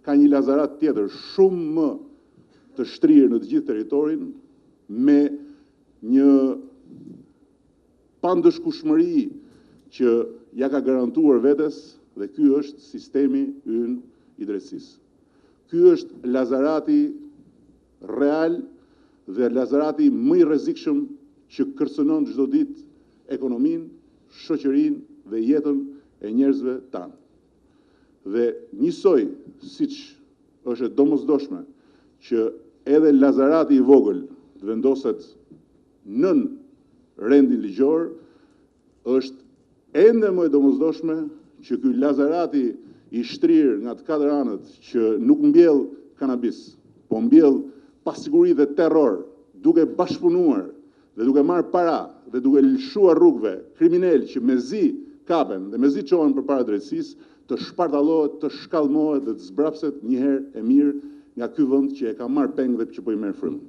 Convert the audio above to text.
ka një lazarat tjetër shumë më të shtrirë në të gjithë territorin, me një pandëshkushmëri që ja ka garantuar vetes, dhe ky është sistemi ynë i drejtësisë. Ky është lazarati real dhe lazarati më i rrezikshëm që kërcënon çdo ditë ekonominë, shoqërinë dhe jetën e njerëzve tanë. Dhe njësoj, siç është e domosdoshme, që edhe lazarati i vogël të vendoset nën rendin ligjor, është ende më e domosdoshme që ky lazarati i shtrirë nga të katër anët që nuk mbjell kanabis, po mbjell pasiguri dhe terror, duke bashkëpunuar dhe duke marrë para dhe duke lëshuar rrugëve kriminal që mezi kapen dhe mezi çohen përpara drejtësisë, të shpartallohet, të shkallmohet dhe të zbrapset një herë e mirë nga ky vend që e ka marrë peng dhe që po i merr frymën.